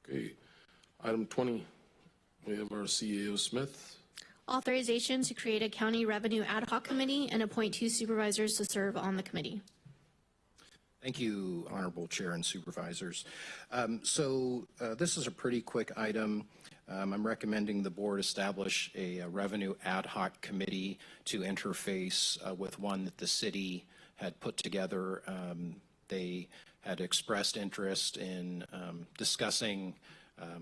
Okay, item 20, we have our CEO Smith. Authorization to create a county revenue ad hoc committee and appoint 2 supervisors to serve on the committee. Thank you, Honorable Chair and Supervisors. This is a pretty quick item. I'm recommending the board establish a revenue ad hoc committee to interface with one that the city had put together. They had expressed interest in discussing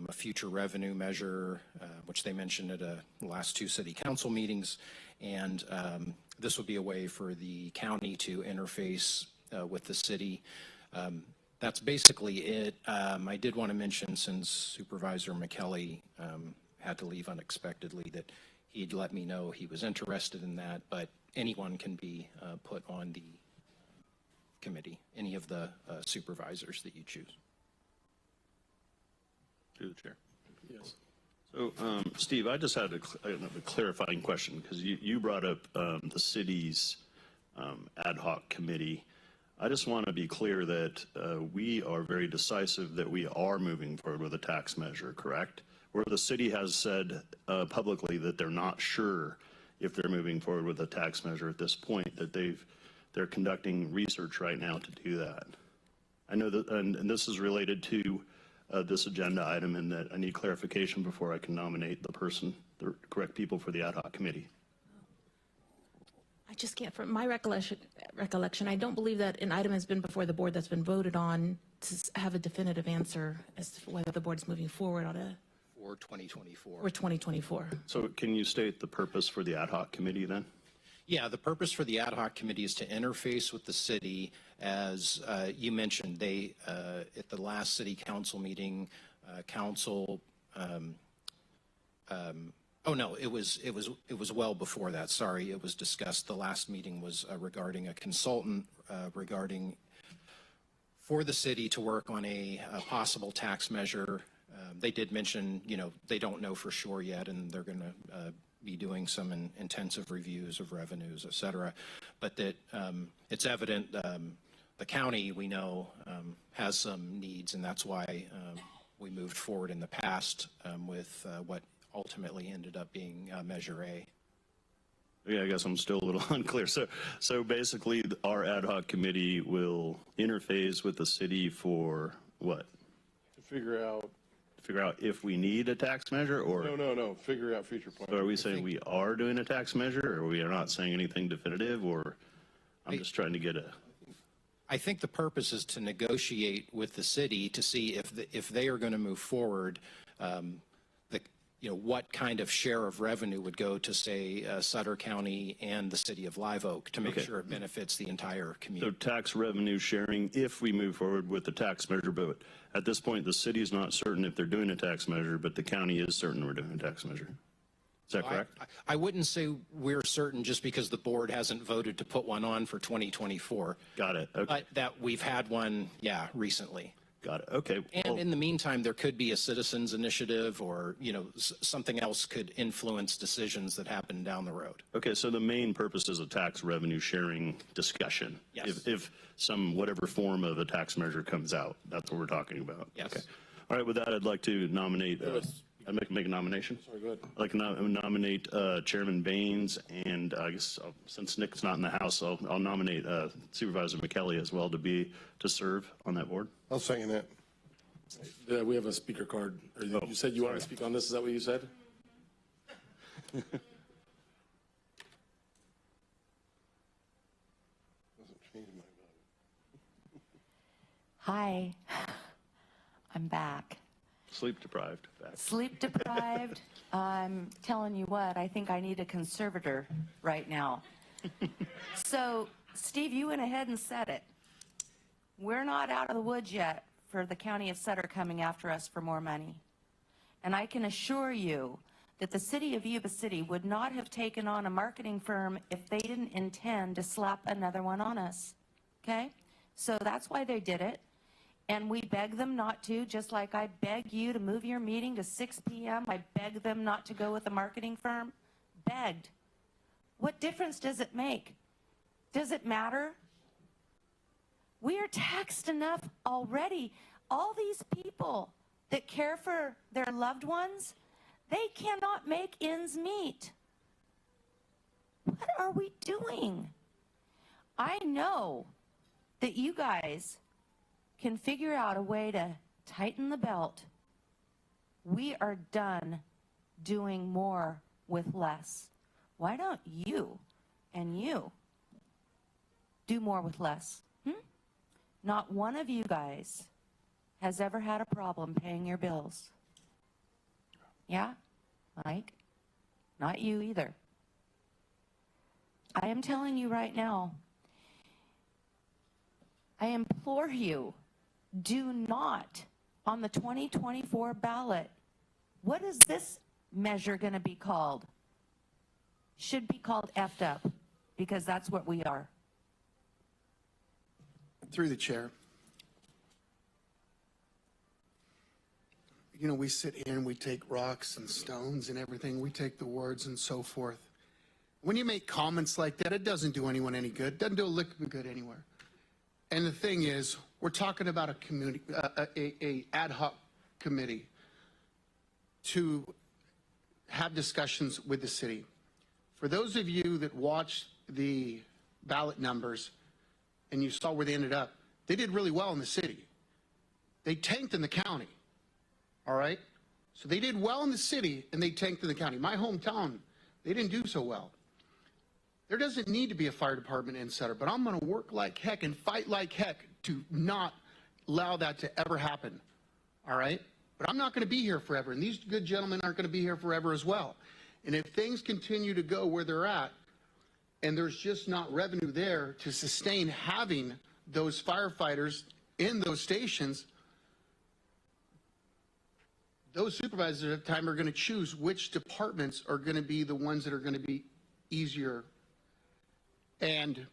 a future revenue measure, which they mentioned at the last 2 city council meetings. And this would be a way for the county to interface with the city. That's basically it. I did want to mention, since Supervisor McKelly had to leave unexpectedly, that he'd let me know he was interested in that, but anyone can be put on the committee, any of the supervisors that you choose. Through the chair. Yes. So, Steve, I just had a clarifying question, because you brought up the city's ad hoc committee. I just want to be clear that we are very decisive that we are moving forward with a tax measure, correct? Where the city has said publicly that they're not sure if they're moving forward with a tax measure at this point, that they're conducting research right now to do that. I know that, and this is related to this agenda item, and that I need clarification before I can nominate the correct people for the ad hoc committee. I just can't, from my recollection, I don't believe that an item has been before the board that's been voted on to have a definitive answer as to whether the board is moving forward on it. For 2024. Or 2024. So can you state the purpose for the ad hoc committee then? Yeah, the purpose for the ad hoc committee is to interface with the city. As you mentioned, they at the last city council meeting, council. Oh no, it was well before that. Sorry, it was discussed. The last meeting was regarding a consultant regarding for the city to work on a possible tax measure. They did mention, they don't know for sure yet, and they're going to be doing some intensive reviews of revenues, et cetera. But that it's evident the county, we know, has some needs, and that's why we moved forward in the past with what ultimately ended up being Measure A. Yeah, I guess I'm still a little unclear. So basically, our ad hoc committee will interface with the city for what? To figure out if we need a tax measure, or no, figure out future plans. So are we saying we are doing a tax measure, or we are not saying anything definitive, or I'm just trying to get a. I think the purpose is to negotiate with the city to see if they are going to move forward. What kind of share of revenue would go to, say, Sutter County and the city of Live Oak to make sure it benefits the entire community. So tax revenue sharing if we move forward with the tax measure, but at this point the city is not certain if they're doing a tax measure, but the county is certain we're doing a tax measure. Is that correct? I wouldn't say we're certain just because the board hasn't voted to put one on for 2024. Got it. Okay. But that we've had one, recently. Got it. Okay. And in the meantime, there could be a citizens initiative, or something else could influence decisions that happen down the road. Okay, so the main purpose is a tax revenue sharing discussion. Yes. If some whatever form of a tax measure comes out, that's what we're talking about. Yes. Okay. All right. With that, I'd like to nominate. I'd make a nomination. Sorry, go ahead. I'd like to nominate Chairman Baines, and I guess since Nick's not in the house, I'll nominate Supervisor McKelly as well to serve on that board. I'll second that. We have a speaker card. You said you want to speak on this. Is that what you said? Hi, I'm back. Sleep deprived. Back. Sleep deprived. I'm telling you what, I think I need a conservator right now. So, Steve, you went ahead and said it. We're not out of the woods yet for the county of Sutter coming after us for more money. And I can assure you that the city of Yuba City would not have taken on a marketing firm if they didn't intend to slap another one on us. Okay? So that's why they did it. And we beg them not to, just like I beg you to move your meeting to 6 p.m. I beg them not to go with a marketing firm. Begged. What difference does it make? Does it matter? We are taxed enough already. All these people that care for their loved ones, they cannot make ends meet. What are we doing? I know that you guys can figure out a way to tighten the belt. We are done doing more with less. Why don't you and you do more with less? Not one of you guys has ever had a problem paying your bills. Yeah, Mike? Not you either. I am telling you right now, I implore you, do not, on the 2024 ballot, what is this measure going to be called? Should be called effed up, because that's what we are. Through the chair. You know, we sit here and we take rocks and stones and everything. We take the words and so forth. When you make comments like that, it doesn't do anyone any good. It doesn't do a lick of good anywhere. And the thing is, we're talking about a community, a ad hoc committee to have discussions with the city. For those of you that watched the ballot numbers and you saw where they ended up, they did really well in the city. They tanked in the county, all right? So they did well in the city and they tanked in the county. My hometown, they didn't do so well. There doesn't need to be a fire department in Sutter, but I'm going to work like heck and fight like heck to not allow that to ever happen, all right? But I'm not going to be here forever, and these good gentlemen aren't going to be here forever as well. And if things continue to go where they're at, and there's just not revenue there to sustain having those firefighters in those stations, those supervisors at the time are going to choose which departments are going to be the ones that are going to be easier and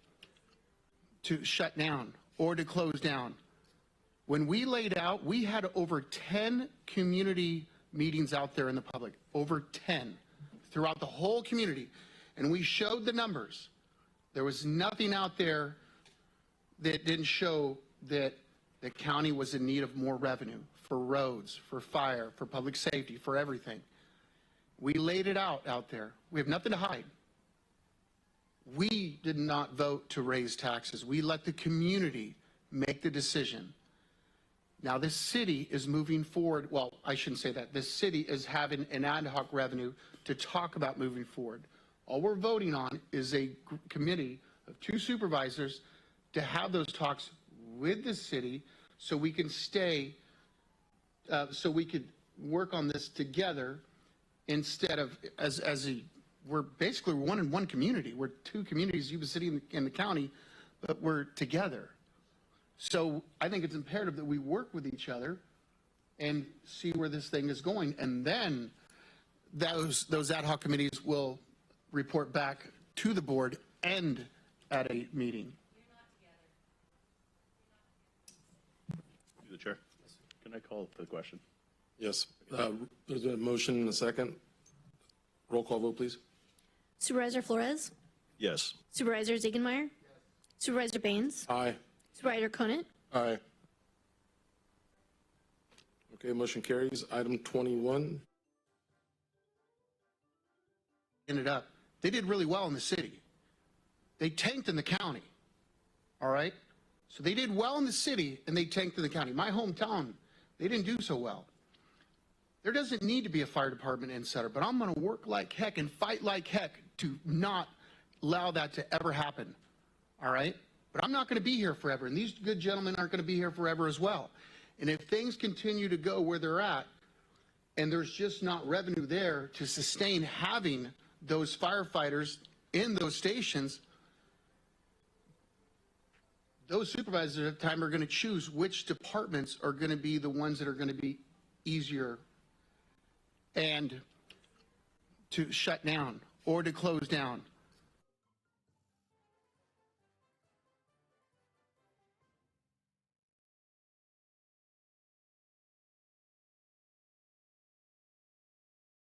to shut down or to close down. When we laid out, we had over 10 community meetings out there in the public, over 10 throughout the whole community. And we showed the numbers. There was nothing out there that didn't show that the county was in need of more revenue for roads, for fire, for public safety, for everything. We laid it out there. We have nothing to hide. We did not vote to raise taxes. We let the community make the decision. Now, this city is moving forward. Well, I shouldn't say that. This city is having an ad hoc revenue to talk about moving forward. All we're voting on is a committee of 2 supervisors to have those talks with the city so we can stay, so we could work on this together instead of we're basically one in one community. We're 2 communities, Yuba City and the county, but we're together. So I think it's imperative that we work with each other and see where this thing is going. And then those ad hoc committees will report back to the board and at a meeting. Through the chair. Can I call for the question? Yes. There's a motion and a second. Roll call vote, please. Supervisor Flores? Yes. Supervisor Ziegenmeier? Supervisor Baines? Aye. Supervisor Conant? Aye. Okay, motion carries. Item 21. Ended up, they did really well in the city. They tanked in the county, all right? So they did well in the city and they tanked in the county. My hometown, they didn't do so well. There doesn't need to be a fire department in Sutter, but I'm going to work like heck and fight like heck to not allow that to ever happen, all right? But I'm not going to be here forever, and these good gentlemen aren't going to be here forever as well. And if things continue to go where they're at, and there's just not revenue there to sustain having those firefighters in those stations, those supervisors at the time are going to choose which departments are going to be the ones that are going to be easier and to shut down or to close down.